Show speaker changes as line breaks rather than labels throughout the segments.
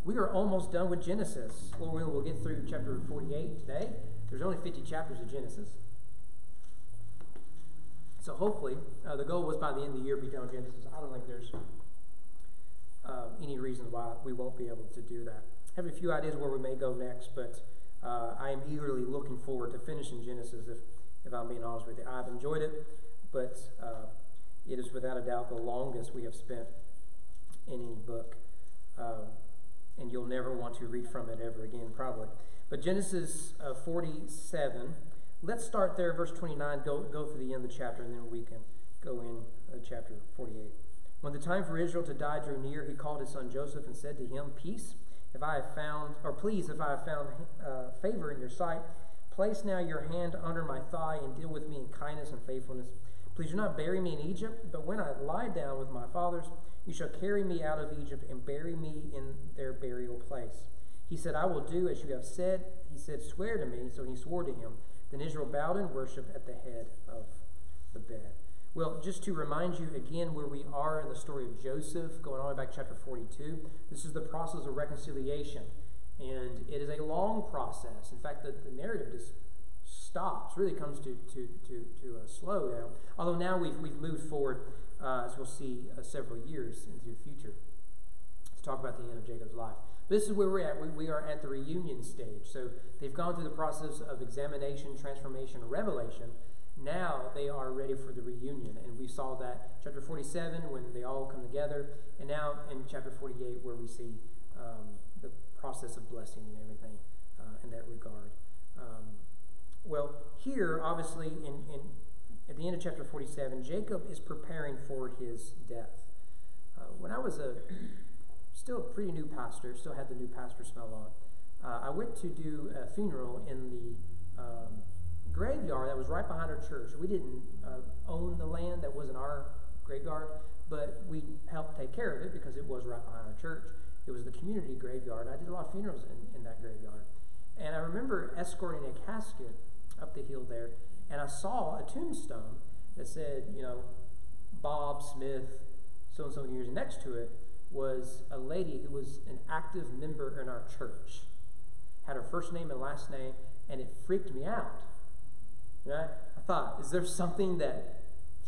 we are almost done with Genesis. Lord willing, we'll get through chapter 48 today. There's only 50 chapters of Genesis. So hopefully, the goal was by the end of the year to be done with Genesis. I don't think there's any reason why we won't be able to do that. I have a few ideas where we may go next, but I am eagerly looking forward to finishing Genesis, if I'm being honest with you. I've enjoyed it, but it is without a doubt the longest we have spent in any book. And you'll never want to read from it ever again, probably. But Genesis 47, let's start there, verse 29, go through the end of the chapter, and then we can go in chapter 48. When the time for Israel to die drew near, he called his son Joseph and said to him, Please, if I have found favor in your sight, place now your hand under my thigh and deal with me in kindness and faithfulness. Please do not bury me in Egypt, but when I lie down with my fathers, you shall carry me out of Egypt and bury me in their burial place. He said, I will do as you have said. He said, Swear to me. So he swore to him. Then Israel bowed in worship at the head of the bed. Well, just to remind you again where we are in the story of Joseph, going all the way back to chapter 42, this is the process of reconciliation. And it is a long process. In fact, the narrative just stops, really comes to a slow down. Although now we've moved forward, as we'll see, several years into the future to talk about the end of Jacob's life. This is where we're at. We are at the reunion stage. So they've gone through the process of examination, transformation, revelation. Now they are ready for the reunion. And we saw that chapter 47 when they all come together. And now in chapter 48 where we see the process of blessing and everything in that regard. Well, here, obviously, at the end of chapter 47, Jacob is preparing for his death. When I was still a pretty new pastor, still had the new pastor smell on, I went to do a funeral in the graveyard that was right behind our church. We didn't own the land. That wasn't our graveyard, but we helped take care of it because it was right behind our church. It was the community graveyard. I did a lot of funerals in that graveyard. And I remember escorting a casket up the hill there, and I saw a tombstone that said, Bob Smith, so-and-so years. Next to it was a lady who was an active member in our church. Had her first name and last name, and it freaked me out. Right? I thought, is there something that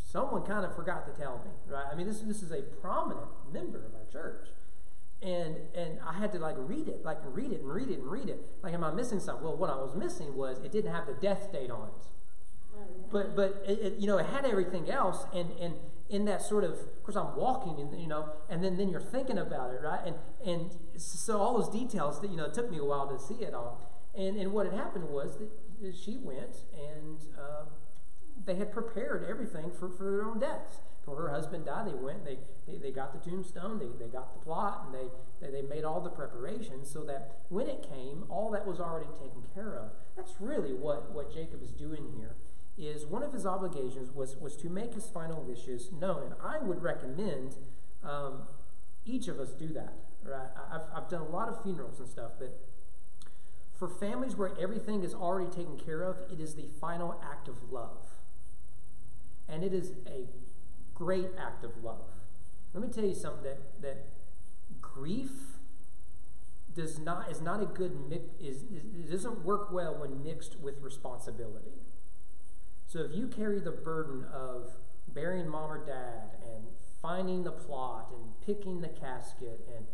someone kind of forgot to tell me? Right? I mean, this is a prominent member of our church. And I had to read it. Like, am I missing something? Well, what I was missing was it didn't have the death date on it. But it had everything else, and in that sort of course I'm walking, and then you're thinking about it, right? And so all those details that it took me a while to see it all. And what had happened was that she went, and they had prepared everything for their own deaths. Before her husband died, they went, they got the tombstone, they got the plot, and they made all the preparations so that when it came, all that was already taken care of. That's really what Jacob is doing here. Is one of his obligations was to make his final wishes known. And I would recommend each of us do that. Right? I've done a lot of funerals and stuff, but for families where everything is already taken care of, it is the final act of love. And it is a great act of love. Let me tell you something that grief is not a good mix. It doesn't work well when mixed with responsibility. So if you carry the burden of burying mom or dad and finding the plot and picking the casket and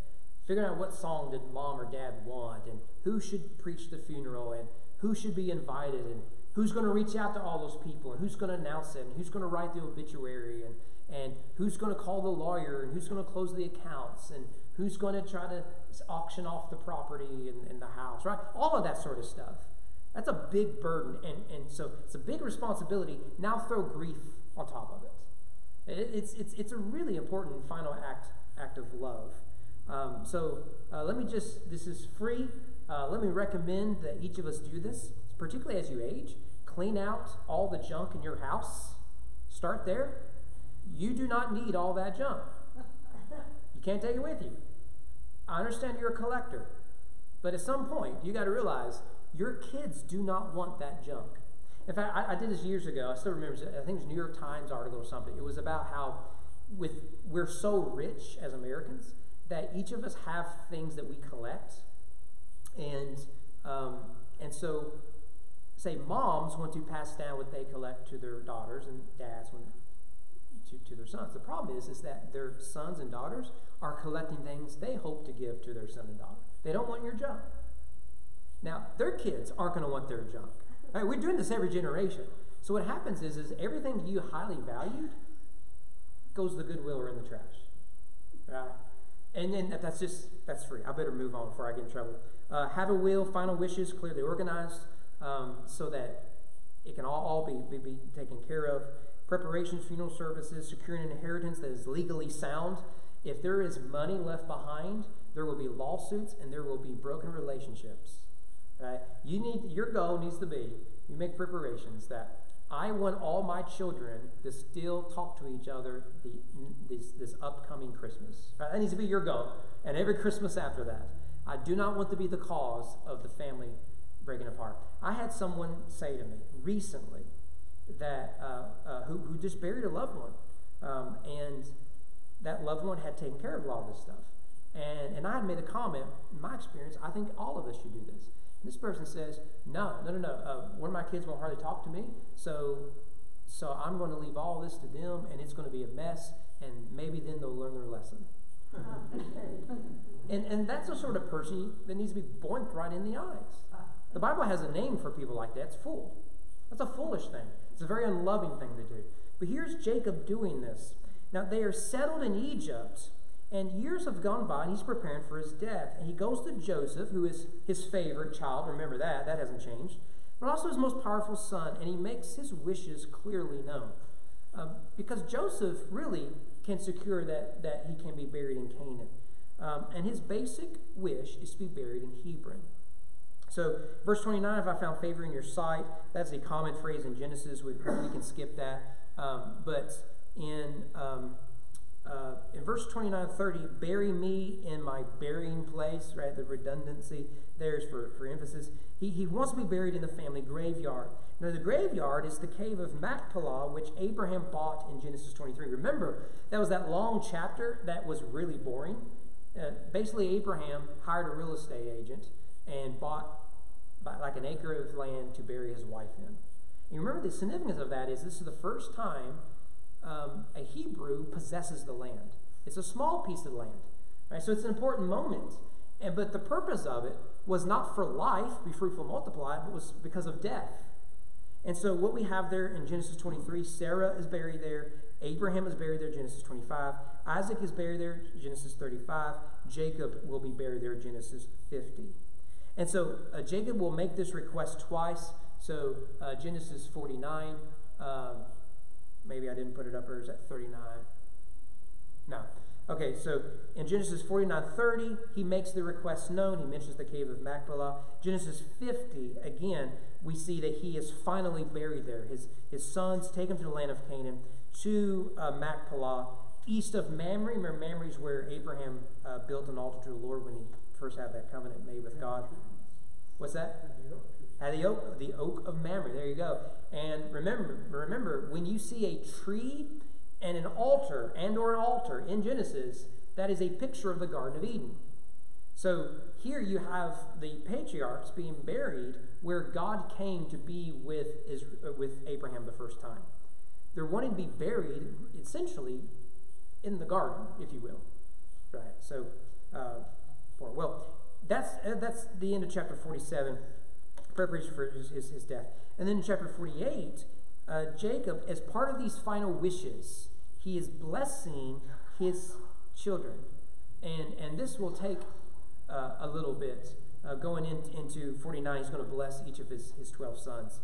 figuring out what song did mom or dad want and who should preach the funeral and who should be invited and who's going to reach out to all those people and who's going to announce it and who's going to write the obituary and who's going to call the lawyer and who's going to close the accounts and who's going to try to auction off the property in the house, right? All of that sort of stuff. That's a big burden, and so it's a big responsibility. Now throw grief on top of it. It's a really important final act of love. Let me this is free. Let me recommend that each of us do this, particularly as you age. Clean out all the junk in your house. Start there. You do not need all that junk. You can't take it with you. I understand you're a collector, but at some point you got to realize your kids do not want that junk. In fact, I did this years ago. I still remember, I think it was a New York Times article or something. It was about how we're so rich as Americans that each of us have things that we collect, and so, say moms want to pass down what they collect to their daughters, and dads want to their sons. The problem is that their sons and daughters are collecting things they hope to give to their son and daughter. They don't want your junk. Now, their kids aren't going to want their junk. Right? We're doing this every generation. So what happens is everything you highly valued goes to the Goodwill or in the trash. Right? And then that's free. I better move on before I get in trouble. Have a will, final wishes, clearly organized, so that it can all be taken care of. Preparations, funeral services, securing an inheritance that is legally sound. If there is money left behind, there will be lawsuits and there will be broken relationships. Right? Your goal needs to be, you make preparations that I want all my children to still talk to each other this upcoming Christmas. Right? That needs to be your goal. And every Christmas after that. I do not want to be the cause of the family breaking apart. I had someone say to me recently that who just buried a loved one, and that loved one had taken care of a lot of this stuff. And I had made a comment, in my experience, I think all of us should do this. And this person says, no. One of my kids won't hardly talk to me, so I'm going to leave all this to them, and it's going to be a mess, and maybe then they'll learn their lesson. And that's the sort of person that needs to be boinked right in the eyes. The Bible has a name for people like that. It's fool. That's a foolish thing. It's a very unloving thing to do. But here's Jacob doing this. Now, they are settled in Egypt, and years have gone by, and he's preparing for his death. And he goes to Joseph, who is his favorite child. Remember that. That hasn't changed. But also his most powerful son, and he makes his wishes clearly known. Because Joseph really can secure that he can be buried in Canaan. And his basic wish is to be buried in Hebron. So, verse 29, if I found favor in your sight, that's a common phrase in Genesis. We can skip that. But in verse 29-30, bury me in my burying place, right? The redundancy there's for emphasis. He wants to be buried in the family graveyard. Now, the graveyard is the cave of Machpelah, which Abraham bought in Genesis 23. Remember, that was that long chapter that was really boring. Basically, Abraham hired a real estate agent and bought like an acre of land to bury his wife in. And you remember the significance of that is this is the first time a Hebrew possesses the land. It's a small piece of land, right? So it's an important moment. But the purpose of it was not for life, be fruitful, multiply, but was because of death. And so what we have there in Genesis 23, Sarah is buried there, Abraham is buried there, Genesis 25, Isaac is buried there, Genesis 35, Jacob will be buried there, Genesis 50. And so Jacob will make this request twice. So Genesis 49, maybe I didn't put it up, or is that 39? No. Okay, so in Genesis 49:30, he makes the request known. He mentions the cave of Machpelah. Genesis 50, again, we see that he is finally buried there. His sons take him to the land of Canaan, to Machpelah, east of Mamre. Remember, Mamre is where Abraham built an altar to the Lord when he first had that covenant made with God. What's that? The oak of Mamre. There you go. And remember, when you see a tree and an altar in Genesis, that is a picture of the Garden of Eden. So here you have the patriarchs being buried where God came to be with Abraham the first time. They're wanting to be buried essentially in the garden, if you will. Right. So, that's the end of chapter 47, preparation for his death. And then in chapter 48, Jacob, as part of these final wishes, he is blessing his children. And this will take a little bit. Going into 49, he's going to bless each of his 12 sons.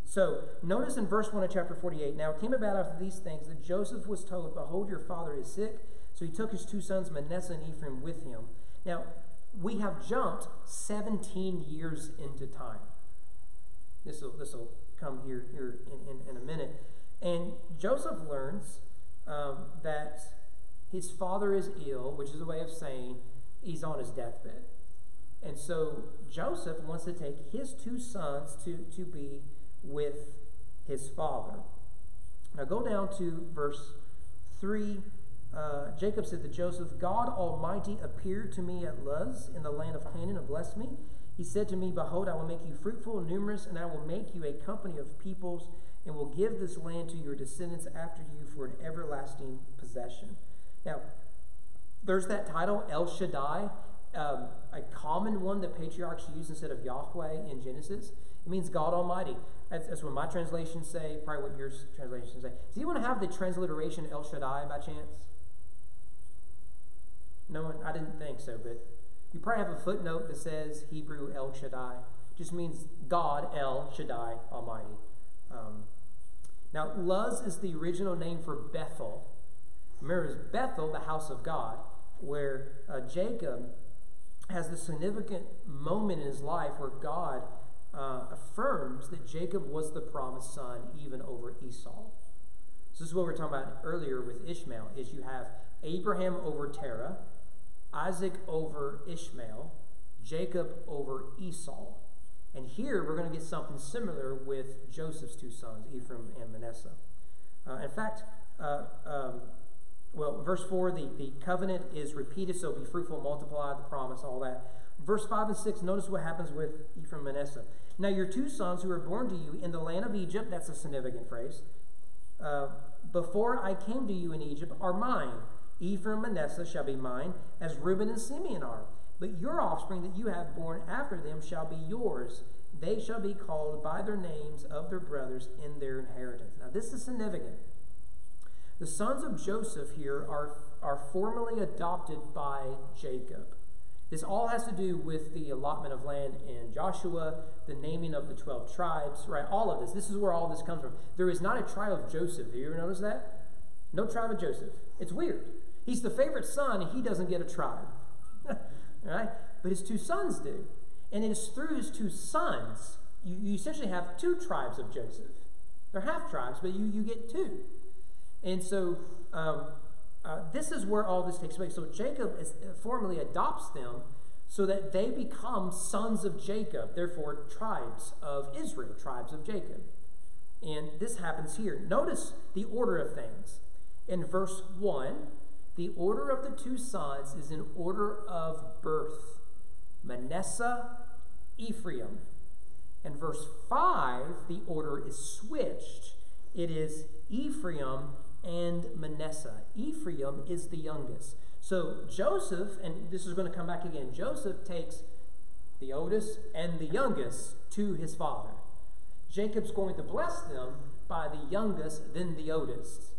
So notice in verse 1 of chapter 48, now it came about after these things that Joseph was told, behold, your father is sick. So he took his two sons, Manasseh and Ephraim, with him. Now, we have jumped 17 years into time. This will come here in a minute. And Joseph learns that his father is ill, which is a way of saying he's on his deathbed. And so Joseph wants to take his two sons to be with his father. Now go down to verse 3 Jacob said to Joseph, God Almighty appeared to me at Luz in the land of Canaan and blessed me. He said to me, behold, I will make you fruitful and numerous, and I will make you a company of peoples, and will give this land to your descendants after you for an everlasting possession. Now, there's that title, El Shaddai, a common one that patriarchs use instead of Yahweh in Genesis. It means God Almighty. That's what my translations say, probably what your translations say. Does anyone have the transliteration El Shaddai by chance? No one? I didn't think so, but you probably have a footnote that says Hebrew El Shaddai. Just means God, El Shaddai, Almighty. Now, Luz is the original name for Bethel. Remember, it's Bethel, the house of God, where Jacob has this significant moment in his life where God affirms that Jacob was the promised son even over Esau. So this is what we were talking about earlier with Ishmael, is you have Abraham over Terah, Isaac over Ishmael, Jacob over Esau. And here we're going to get something similar with Joseph's two sons, Ephraim and Manasseh. In fact, verse 4, the covenant is repeated, so be fruitful, multiply, the promise, all that. Verse 5 and 6, notice what happens with Ephraim and Manasseh. Now your two sons who were born to you in the land of Egypt, that's a significant phrase, before I came to you in Egypt, are mine. Ephraim and Manasseh shall be mine, as Reuben and Simeon are. But your offspring that you have born after them shall be yours. They shall be called by their names of their brothers in their inheritance. Now this is significant. The sons of Joseph here are formally adopted by Jacob. This all has to do with the allotment of land in Joshua, the naming of the 12 tribes, right? All of this. This is where all this comes from. There is not a tribe of Joseph. Have you ever noticed that? No tribe of Joseph. It's weird. He's the favorite son, and he doesn't get a tribe. Right? But his two sons do. And it is through his two sons, you essentially have two tribes of Joseph. They're half tribes, but you get two. And so this is where all this takes place. So Jacob formally adopts them so that they become sons of Jacob, therefore tribes of Israel, tribes of Jacob. And this happens here. Notice the order of things. In verse 1, the order of the two sons is in order of birth. Manasseh, Ephraim. In verse 5, the order is switched. It is Ephraim and Manasseh. Ephraim is the youngest. So Joseph, and this is going to come back again, Joseph takes the oldest and the youngest to his father. Jacob's going to bless them by the youngest, then the oldest.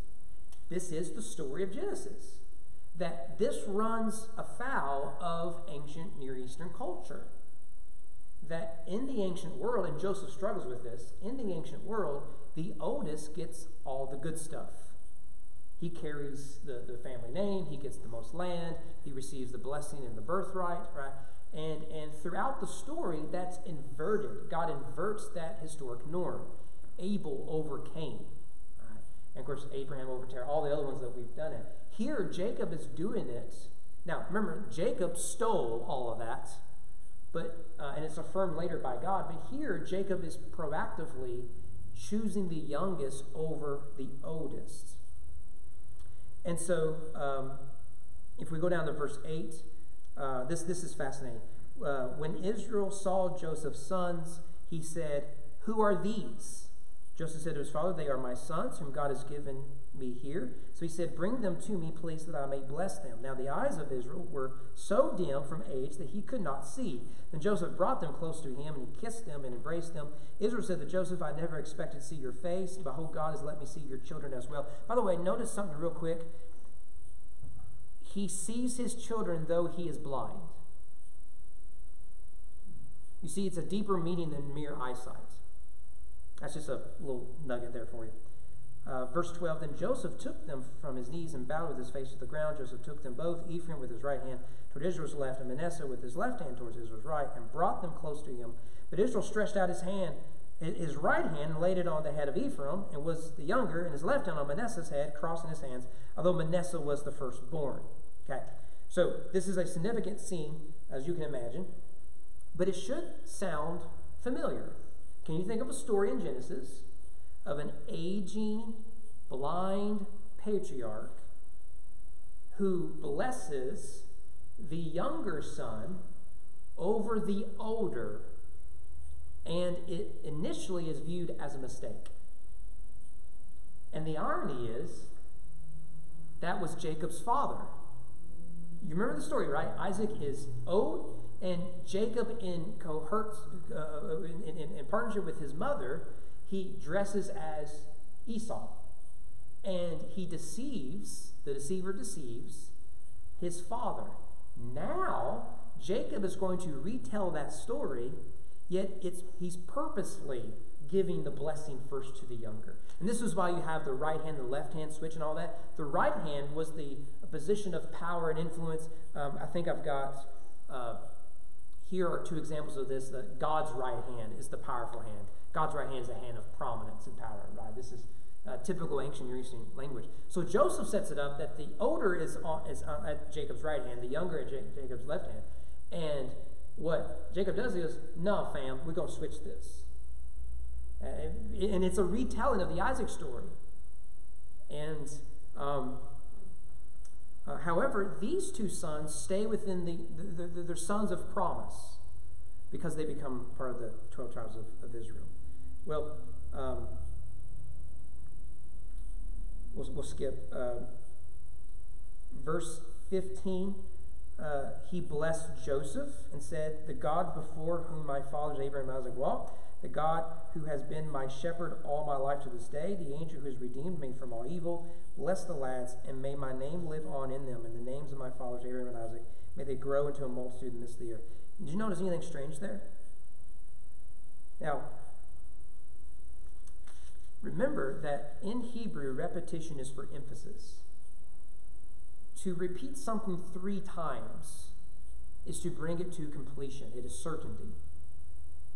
This is the story of Genesis. That this runs afoul of ancient Near Eastern culture. That in the ancient world, and Joseph struggles with this, in the ancient world, the oldest gets all the good stuff. He carries the family name, he gets the most land, he receives the blessing and the birthright, right? And throughout the story, that's inverted. God inverts that historic norm. Abel over Cain. Right? And of course, Abraham over Terah, all the other ones that we've done it. Here, Jacob is doing it. Now, remember, Jacob stole all of that, but and it's affirmed later by God. But here, Jacob is proactively choosing the youngest over the oldest. And so, if we go down to verse 8, this is fascinating. When Israel saw Joseph's sons, he said, "Who are these?" Joseph said to his father, "They are my sons, whom God has given me here." So he said, "Bring them to me, please, that I may bless them." Now the eyes of Israel were so dim from age that he could not see. Then Joseph brought them close to him, and he kissed them and embraced them. Israel said to Joseph, "I never expected to see your face. Behold, God has let me see your children as well." By the way, notice something real quick. He sees his children though he is blind. You see, it's a deeper meaning than mere eyesight. That's just a little nugget there for you. Verse 12, then Joseph took them from his knees and bowed with his face to the ground. Joseph took them both, Ephraim with his right hand toward Israel's left, and Manasseh with his left hand towards Israel's right, and brought them close to him. But Israel stretched out his right hand, and laid it on the head of Ephraim, and was the younger, and his left hand on Manasseh's head, crossing his hands, although Manasseh was the firstborn. Okay, so this is a significant scene, as you can imagine, but it should sound familiar. Can you think of a story in Genesis of an aging, blind patriarch who blesses the younger son over the older, and it initially is viewed as a mistake. And the irony is, that was Jacob's father. You remember the story, right? Isaac is old, and Jacob, in partnership with his mother, he dresses as Esau. And the deceiver deceives his father. Now, Jacob is going to retell that story, yet he's purposely giving the blessing first to the younger. And this is why you have the right hand, the left hand switch and all that. The right hand was the position of power and influence. I think I've got, here are two examples of this. God's right hand is the powerful hand. God's right hand is a hand of prominence and power, right? This is typical ancient Near Eastern language. So Joseph sets it up that the older is at Jacob's right hand, the younger at Jacob's left hand. And what Jacob does is, no, fam, we're going to switch this. And it's a retelling of the Isaac story. And however, these two sons stay within they're sons of promise because they become part of the 12 tribes of Israel. Well, we'll skip verse 15. He blessed Joseph and said, "The God before whom my fathers Abraham and Isaac walked, the God who has been my shepherd all my life to this day, the angel who has redeemed me from all evil, bless the lads, and may my name live on in them, and the names of my fathers Abraham and Isaac, may they grow into a multitude in this the earth." Did you notice anything strange there? Now, remember that in Hebrew, repetition is for emphasis. To repeat something 3 times is to bring it to completion. It is certainty.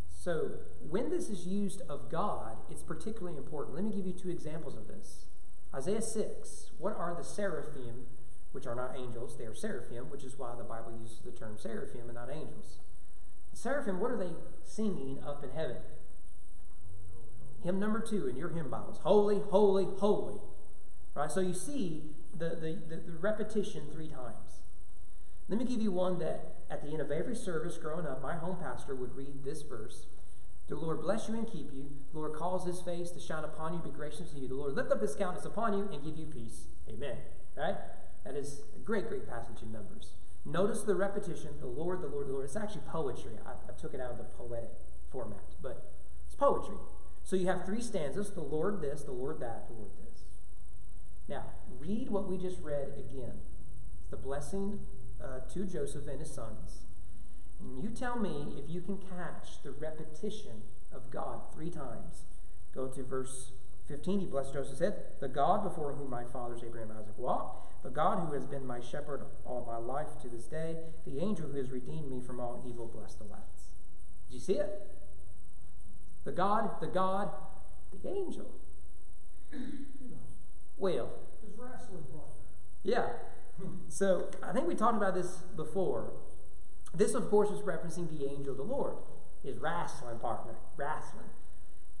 So when this is used of God, it's particularly important. Let me give you 2 examples of this. Isaiah 6, what are the seraphim, which are not angels? They are seraphim, which is why the Bible uses the term seraphim and not angels. The seraphim, what are they singing up in heaven? Hymn number 2 in your hymn Bibles. Holy, holy, holy. Right? So you see the repetition 3 times. Let me give you one that at the end of every service growing up, my home pastor would read this verse. "The Lord bless you and keep you. The Lord cause his face to shine upon you, be gracious to you. The Lord lift up his countenance upon you and give you peace. Amen." Right? That is a great, great passage in Numbers. Notice the repetition, the Lord, the Lord, the Lord. It's actually poetry. I took it out of the poetic format, but it's poetry. So you have 3 stanzas, the Lord this, the Lord that, the Lord this. Now, read what we just read again. It's the blessing to Joseph and his sons. And you tell me if you can catch the repetition of God 3 times. Go to verse 15. He blessed Joseph and said, "The God before whom my fathers Abraham and Isaac walked, the God who has been my shepherd all my life to this day, the angel who has redeemed me from all evil, bless the lads." Did you see it? The God, the angel. Well,
his wrestling partner.
Yeah. So I think we talked about this before. This, of course, is referencing the angel of the Lord, his wrestling partner, wrestling.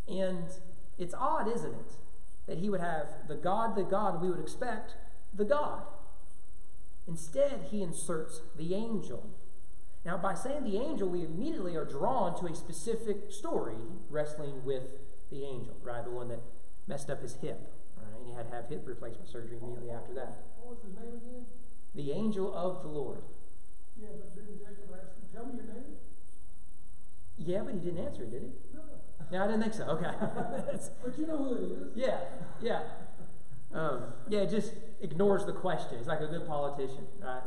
And it's odd, isn't it, that he would have the God, we would expect the God. Instead, he inserts the angel. Now, by saying the angel, we immediately are drawn to a specific story, wrestling with the angel, right? The one that messed up his hip, right? And he had to have hip replacement surgery immediately after that.
What was his name again?
The angel of the Lord.
Yeah, but didn't Jacob ask him, "Tell me your name"?
Yeah, but he didn't answer it, did he?
No.
No, I didn't think so. Okay.
But you know who it is.
Yeah. It just ignores the question. It's like a good politician, right?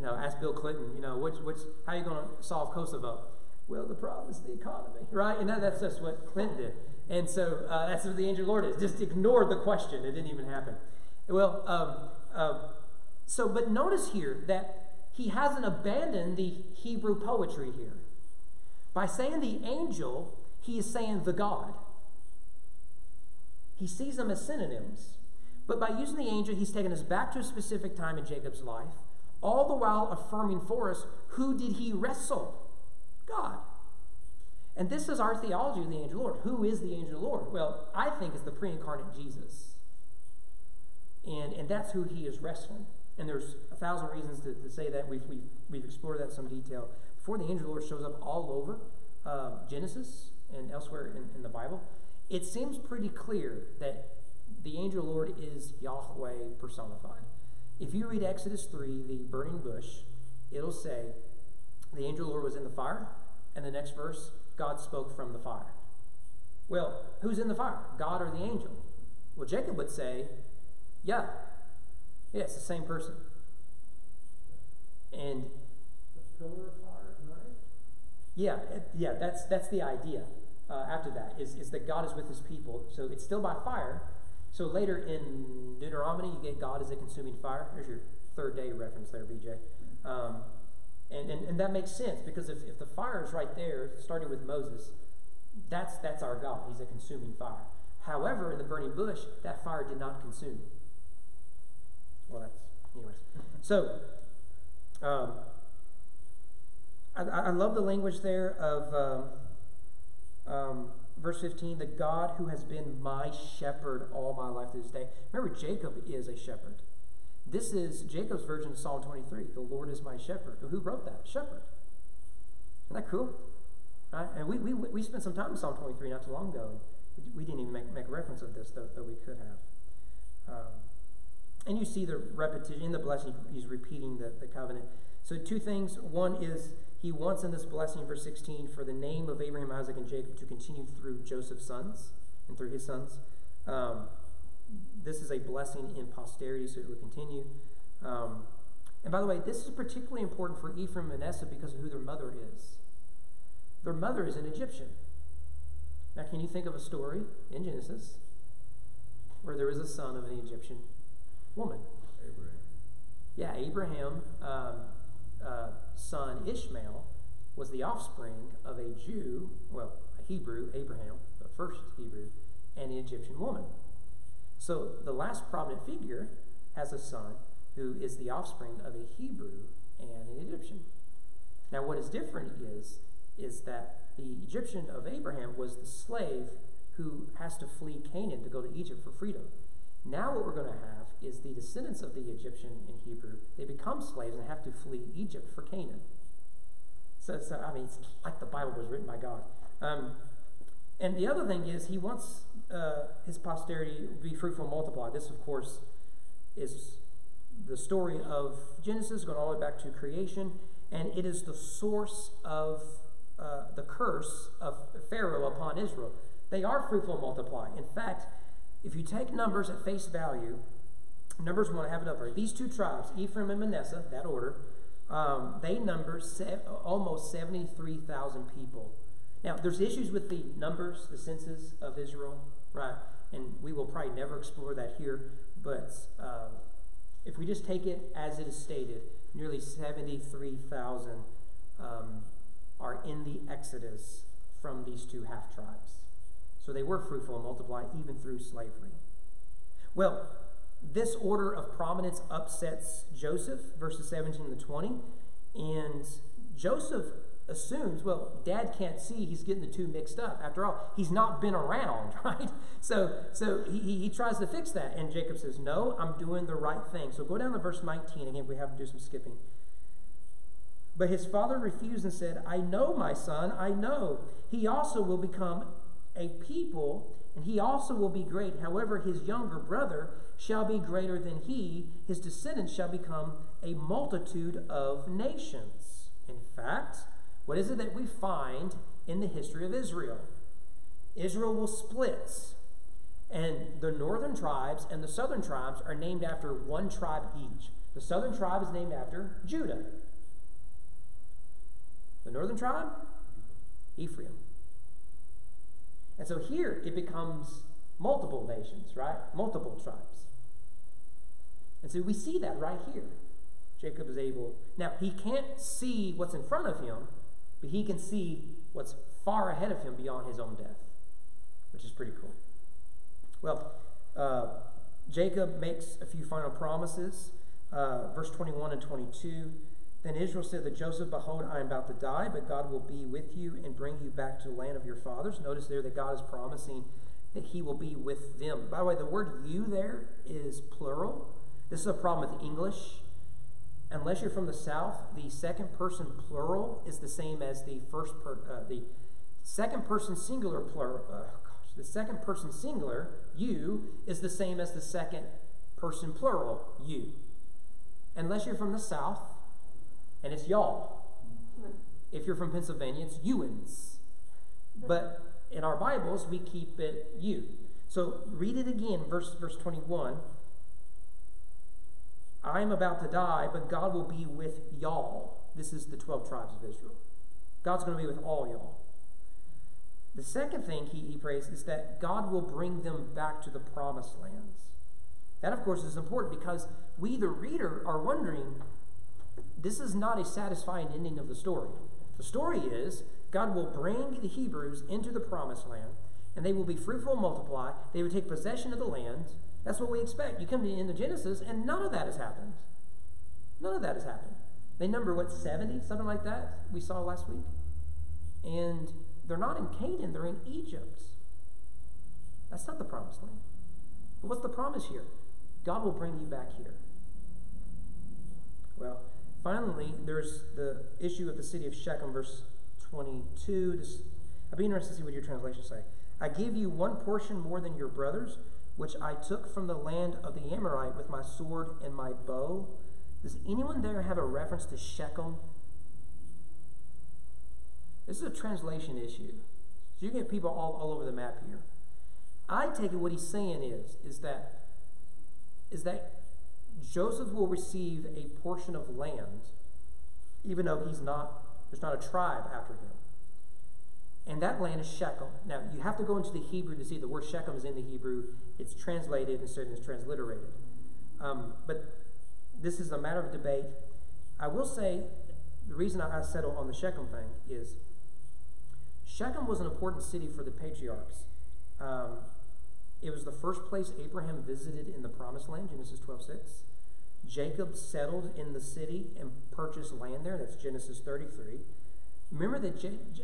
Ask Bill Clinton, how are you going to solve Kosovo? Well, the problem is the economy, right? And that's just what Clinton did. And so that's what the angel of the Lord is. Just ignore the question. It didn't even happen. Well, but notice here that he hasn't abandoned the Hebrew poetry here. By saying the angel, he is saying the God. He sees them as synonyms. But by using the angel, he's taken us back to a specific time in Jacob's life, all the while affirming for us, who did he wrestle? God. And this is our theology of the angel of the Lord. Who is the angel of the Lord? Well, I think it's the pre-incarnate Jesus. And that's who he is wrestling. And there's 1,000 reasons to say that. We've explored that in some detail. Before the angel of the Lord shows up all over Genesis and elsewhere in the Bible, it seems pretty clear that the angel of the Lord is Yahweh personified. If you read Exodus 3, the burning bush, it'll say the angel of the Lord was in the fire, and the next verse, God spoke from the fire. Well, who's in the fire, God or the angel? Well, Jacob would say, yeah, it's the same person. And
The pillar of fire at night?
yeah, that's the idea. After that is that God is with his people. So it's still by fire. So later in Deuteronomy, you get God as a consuming fire. There's your third day reference there, BJ. And that makes sense, because if the fire is right there, starting with Moses, that's our God. He's a consuming fire. However, in the burning bush, that fire did not consume. Well, anyways. So, I love the language there of verse 15, the God who has been my shepherd all my life to this day. Remember, Jacob is a shepherd. This is Jacob's version of Psalm 23. The Lord is my shepherd. Who wrote that? Shepherd. Isn't that cool? Right? And we spent some time in Psalm 23 not too long ago. We didn't even make reference of this, though we could have. And you see the repetition in the blessing. He's repeating the covenant. So two things. One is he wants in this blessing, verse 16, for the name of Abraham, Isaac, and Jacob to continue through Joseph's sons and through his sons. This is a blessing in posterity, so it would continue. And by the way, this is particularly important for Ephraim and Manasseh because of who their mother is. Their mother is an Egyptian. Now, can you think of a story in Genesis where there was a son of an Egyptian woman?
Abraham.
Yeah, Abraham, son Ishmael, was the offspring of a Jew, well, a Hebrew, Abraham, the first Hebrew, and an Egyptian woman. So the last prominent figure has a son who is the offspring of a Hebrew and an Egyptian. Now, what is different is that the Egyptian of Abraham was the slave who has to flee Canaan to go to Egypt for freedom. Now what we're going to have is the descendants of the Egyptian in Hebrew. They become slaves and have to flee Egypt for Canaan. So I mean, it's like the Bible was written by God. And the other thing is he wants his posterity to be fruitful and multiply. This, of course, is the story of Genesis going all the way back to creation, and it is the source of the curse of Pharaoh upon Israel. They are fruitful and multiply. In fact, if you take Numbers at face value, Numbers 1, I have it up there. These two tribes, Ephraim and Manasseh, that order, they number almost 73,000 people. Now, there's issues with the numbers, the census of Israel, right? And we will probably never explore that here. But if we just take it as it is stated, nearly 73,000 are in the Exodus from these two half-tribes. So they were fruitful and multiplied even through slavery. Well, this order of prominence upsets Joseph, verses 17 to 20. And Joseph assumes, well, Dad can't see, he's getting the two mixed up. After all, he's not been around, right? So he tries to fix that. And Jacob says, no, I'm doing the right thing. So go down to verse 19. Again, we have to do some skipping. But his father refused and said, I know, my son, I know. He also will become a people, and he also will be great. However, his younger brother shall be greater than he. His descendants shall become a multitude of nations. In fact, what is it that we find in the history of Israel? Israel will split, and the northern tribes and the southern tribes are named after one tribe each. The southern tribe is named after Judah. The northern tribe? Ephraim. And so here it becomes multiple nations, right? Multiple tribes. And so we see that right here. Jacob is able. Now, he can't see what's in front of him, but he can see what's far ahead of him beyond his own death, which is pretty cool. Well, Jacob makes a few final promises. Verse 21 and 22. Then Israel said to Joseph, behold, I am about to die, but God will be with you and bring you back to the land of your fathers. Notice there that God is promising that he will be with them. By the way, the word you there is plural. This is a problem with English. Unless you're from the south, the second person plural is the same as the the second person singular plural. The second person singular, you, is the same as the second person plural, you. Unless you're from the south, and it's y'all. If you're from Pennsylvania, it's youans. But in our Bibles, we keep it you. So read it again, verse 21. I'm about to die, but God will be with y'all. This is the 12 tribes of Israel. God's going to be with all y'all. The second thing he prays is that God will bring them back to the promised lands. That, of course, is important because we, the reader, are wondering, this is not a satisfying ending of the story. The story is God will bring the Hebrews into the promised land, and they will be fruitful and multiply. They will take possession of the land. That's what we expect. You come to the end of Genesis, and none of that has happened. None of that has happened. They number, 70? Something like that we saw last week. And they're not in Canaan. They're in Egypt. That's not the promised land. But what's the promise here? God will bring you back here. Well, finally, there's the issue of the city of Shechem, verse 22. I'd be interested to see what your translations say. I give you one portion more than your brothers, which I took from the land of the Amorite with my sword and my bow. Does anyone there have a reference to Shechem? This is a translation issue. So you get people all over the map here. I take it what he's saying is that Joseph will receive a portion of land, even though there's not a tribe after him. And that land is Shechem. Now, you have to go into the Hebrew to see the word Shechem is in the Hebrew. It's translated instead of transliterated. But this is a matter of debate. I will say, the reason I settle on the Shechem thing is Shechem was an important city for the patriarchs. It was the first place Abraham visited in the Promised Land, Genesis 12:6. Jacob settled in the city and purchased land there. That's Genesis 33. Remember that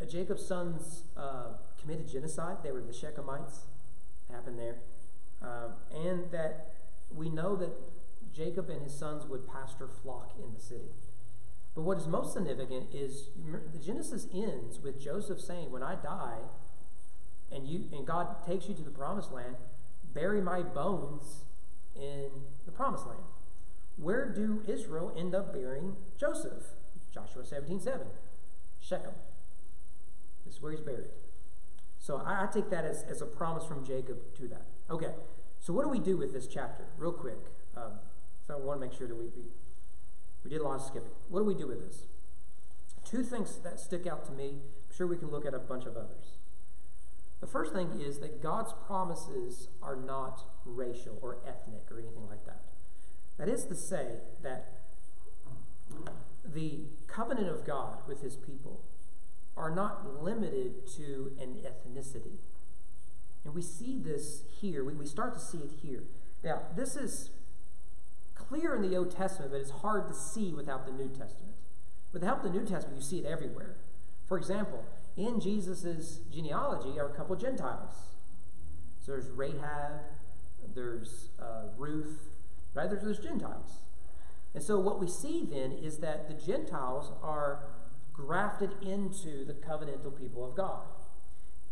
Jacob's sons committed genocide. They were the Shechemites. It happened there. And that we know that Jacob and his sons would pasture flock in the city. But what is most significant is the Genesis ends with Joseph saying, when I die and God takes you to the promised land, bury my bones in the promised land. Where do Israel end up burying Joseph? Joshua 17:7. Shechem. This is where he's buried. So I take that as a promise from Jacob to that. Okay, so what do we do with this chapter? Real quick. So I want to make sure that we did a lot of skipping. What do we do with this? Two things that stick out to me. I'm sure we can look at a bunch of others. The first thing is that God's promises are not racial or ethnic or anything like that. That is to say that the covenant of God with his people are not limited to an ethnicity. And we see this here. We start to see it here. Now, this is clear in the Old Testament, but it's hard to see without the New Testament. With the help of the New Testament, you see it everywhere. For example, in Jesus' genealogy are a couple Gentiles. So there's Rahab, there's Ruth, right? There's Gentiles. And so what we see then is that the Gentiles are grafted into the covenantal people of God.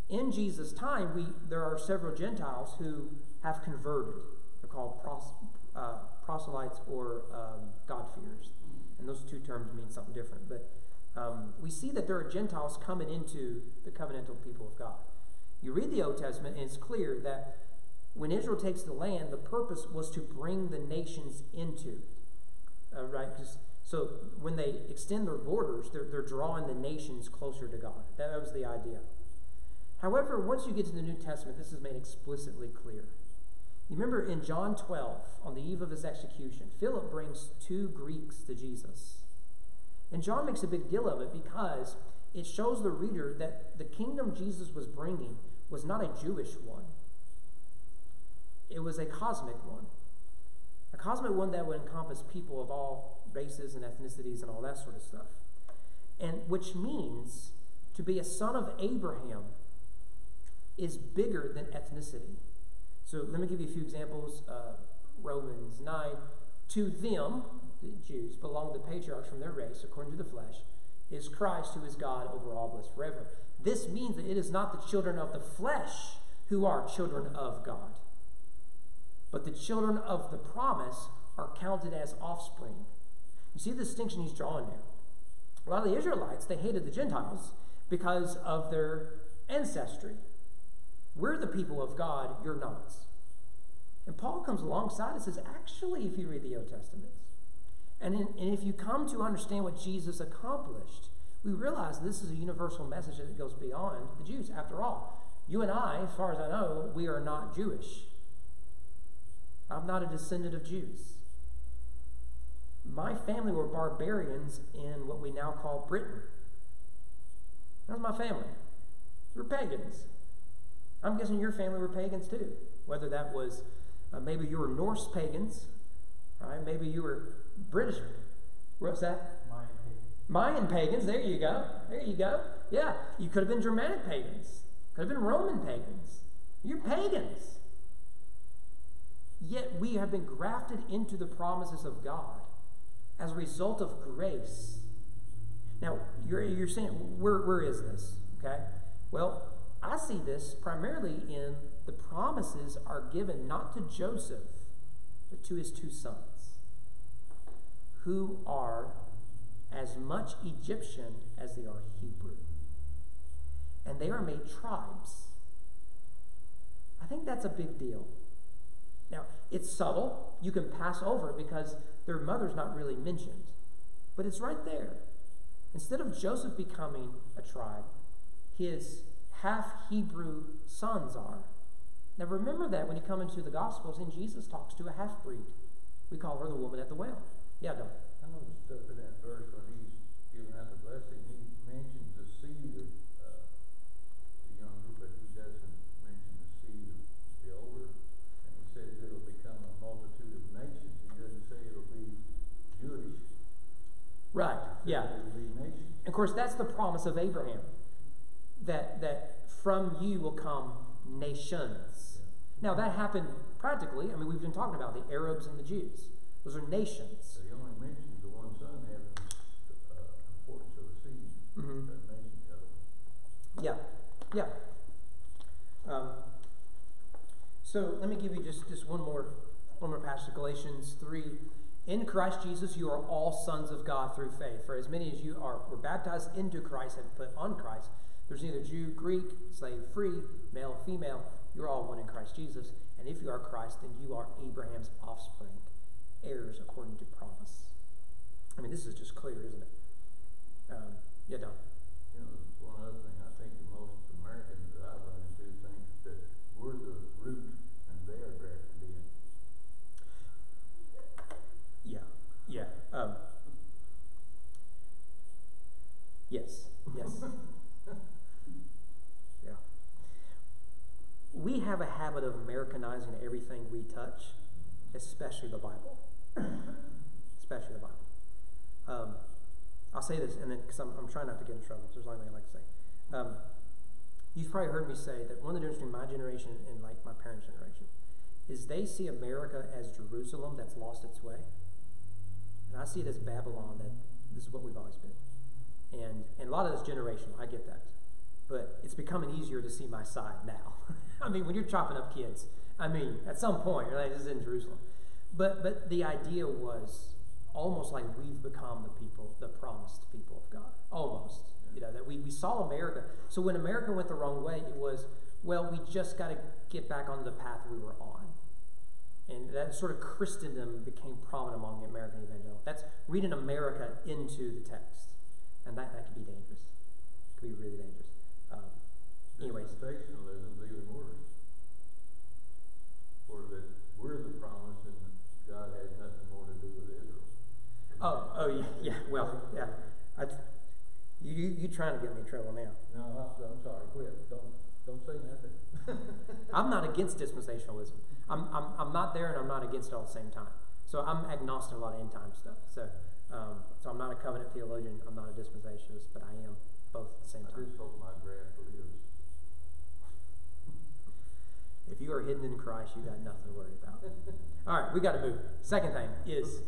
In Jesus' time, there are several Gentiles who have converted. They're called proselytes or God-fearers. And those two terms mean something different. But we see that there are Gentiles coming into the covenantal people of God. You read the Old Testament, and it's clear that when Israel takes the land, the purpose was to bring the nations into right? So when they extend their borders, they're drawing the nations closer to God. That was the idea. However, once you get to the New Testament, this is made explicitly clear. You remember in John 12, on the eve of his execution, Philip brings two Greeks to Jesus. And John makes a big deal of it because it shows the reader that the kingdom Jesus was bringing was not a Jewish one. It was a cosmic one. A cosmic one that would encompass people of all races and ethnicities and all that sort of stuff. And which means to be a son of Abraham is bigger than ethnicity. So let me give you a few examples. Romans 9. To them, the Jews, belong to the patriarchs from their race, according to the flesh, is Christ, who is God over all, blessed forever. This means that it is not the children of the flesh who are children of God, but the children of the promise are counted as offspring. You see the distinction he's drawing there. A lot of the Israelites, they hated the Gentiles because of their ancestry. We're the people of God, you're not. And Paul comes alongside and says, actually, if you read the Old Testament, and if you come to understand what Jesus accomplished, we realize this is a universal message that goes beyond the Jews. After all, you and I, as far as I know, we are not Jewish. I'm not a descendant of Jews. My family were barbarians in what we now call Britain. That was my family. We were pagans. I'm guessing your family were pagans too. Whether that was, maybe you were Norse pagans, right? Maybe you were British. What's that? Mayan pagans. There you go. There you go. Yeah, you could have been Germanic pagans. Could have been Roman pagans. You're pagans. Yet we have been grafted into the promises of God as a result of grace. Now, you're saying, where is this? Okay? Well, I see this primarily in the promises are given not to Joseph, but to his two sons, who are as much Egyptian as they are Hebrew. And they are made tribes. I think that's a big deal. Now, it's subtle. You can pass over it because their mother's not really mentioned. But it's right there. Instead of Joseph becoming a tribe, his half-Hebrew sons are. Now remember that when you come into the Gospels and Jesus talks to a half-breed. We call her the woman at the well. Yeah, Don.
I noticed up in that verse when he's giving out the blessing, he mentions the seed of the younger, but he doesn't mention the seed of the older. And he says it'll become a multitude of nations. He doesn't say it'll be Jewish.
Right, yeah.
It'll be nations.
Of course, that's the promise of Abraham, that from you will come nations. Now, that happened practically. I mean, we've been talking about the Arabs and the Jews. Those are nations.
So he only mentions the one son having importance of a seed.
Mm-hmm.
Doesn't mention the other one.
Yeah. So let me give you just one more passage, Galatians 3. In Christ Jesus, you are all sons of God through faith. For as many as you were baptized into Christ and put on Christ, there's neither Jew, Greek, slave, free, male, female. You're all one in Christ Jesus. And if you are Christ, then you are Abraham's offspring, heirs according to promise. I mean, this is just clear, isn't it? Yeah, Don.
You know, one other thing, I think most Americans that I run into think that we're the root and they are grafted in.
Yeah. Yes. Yeah. We have a habit of Americanizing everything we touch, especially the Bible. Especially the Bible. I'll say this, and then because I'm trying not to get in trouble, so there's only thing I like to say. You've probably heard me say that one of the differences between my generation and like my parents' generation is they see America as Jerusalem that's lost its way. And I see it as Babylon, that this is what we've always been. And a lot of this generational, I get that. But it's becoming easier to see my side now. I mean, when you're chopping up kids, I mean, at some point, you're like, this is in Jerusalem. But the idea was almost like we've become the people, the promised people of God. Almost. You know, that we saw America. So when America went the wrong way, it was, well, we just got to get back on the path we were on. And that sort of Christendom became prominent among the American evangelical. That's reading America into the text. And that could be dangerous. It could be really dangerous. Anyways.
Dispensationalism is even worse. Or that we're the promise and God has nothing more to do with Israel.
Oh, yeah. Well, yeah. You trying to get me in trouble now.
No, I'm sorry. Quit. Don't say nothing.
I'm not against dispensationalism. I'm not there and I'm not against it all at the same time. So I'm agnostic to a lot of end time stuff. So I'm not a covenant theologian. I'm not a dispensationalist, but I am both at the same time.
I just hope my graft lives.
If you are hidden in Christ, you got nothing to worry about. All right, we got to move. Second thing is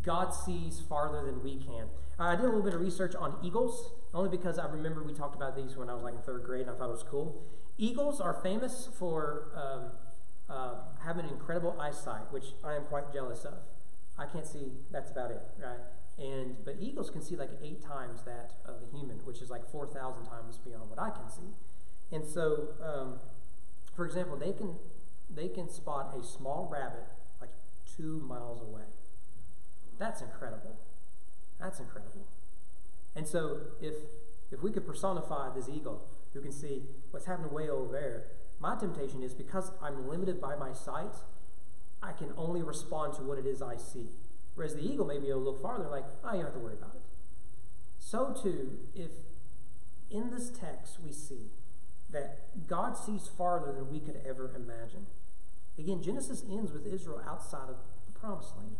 God sees farther than we can. I did a little bit of research on eagles, only because I remember we talked about these when I was like in 3rd grade, and I thought it was cool. Eagles are famous for having incredible eyesight, which I am quite jealous of. I can't see, that's about it, right? But eagles can see like 8 times that of a human, which is like 4,000 times beyond what I can see. And so, for example, they can spot a small rabbit like 2 miles away. That's incredible. That's incredible. And so if we could personify this eagle who can see what's happening way over there, my temptation is, because I'm limited by my sight, I can only respond to what it is I see. Whereas the eagle may be able to look farther, like, oh, you don't have to worry about it. So too, if in this text we see that God sees farther than we could ever imagine. Again, Genesis ends with Israel outside of the promised land.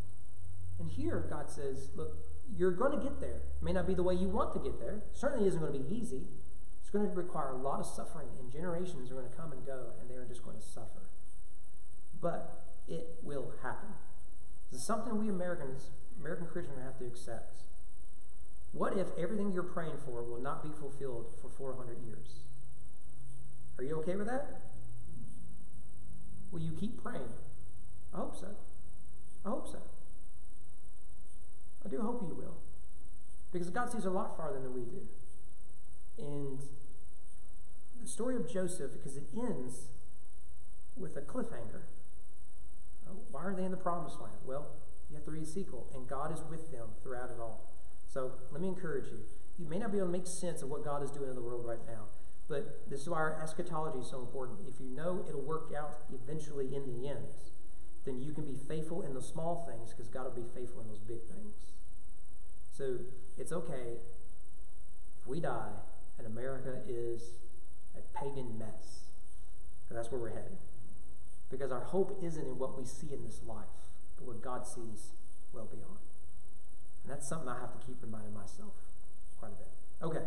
And here God says, look, you're going to get there. It may not be the way you want to get there. It certainly isn't going to be easy. It's going to require a lot of suffering, and generations are going to come and go, and they're just going to suffer. But it will happen. This is something we American Christians have to accept. What if everything you're praying for will not be fulfilled for 400 years? Are you okay with that? Will you keep praying? I hope so. I hope so. I do hope you will. Because God sees a lot farther than we do. And the story of Joseph, because it ends with a cliffhanger. Why are they in the promised land? Well, you have to read the sequel, and God is with them throughout it all. So let me encourage you. You may not be able to make sense of what God is doing in the world right now, but this is why our eschatology is so important. If you know it'll work out eventually in the end, then you can be faithful in the small things, because God will be faithful in those big things. So it's okay if we die and America is a pagan mess, because that's where we're headed. Because our hope isn't in what we see in this life, but what God sees well beyond. And that's something I have to keep reminding myself quite a bit. Okay.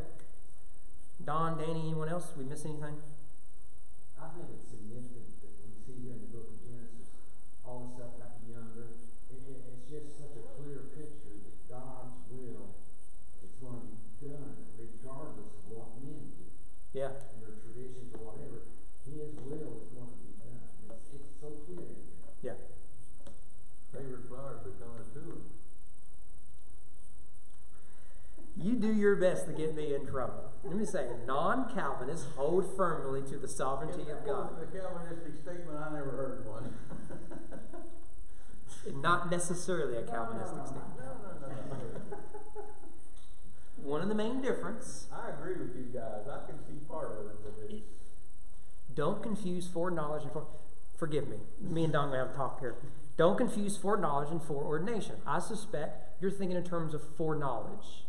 Don, Danny, anyone else? We miss anything?
I think it's significant that we see here in the book of Genesis all this stuff about the younger. It's just such a clear picture that God's will is going to be done regardless of what men do.
Yeah.
And their traditions or whatever. His will is going to be done. It's so clear in here.
Yeah.
Favorite flower become a tulip.
You do your best to get me in trouble. Let me say, non-Calvinists hold firmly to the sovereignty of God.
A Calvinistic statement, I never heard one.
Not necessarily a Calvinistic statement.
No.
One of the main difference.
I agree with you guys. I can see part of it, but it's...
Don't confuse foreknowledge and forgive me. Me and Don will have a talk here. Don't confuse foreknowledge and foreordination. I suspect you're thinking in terms of foreknowledge.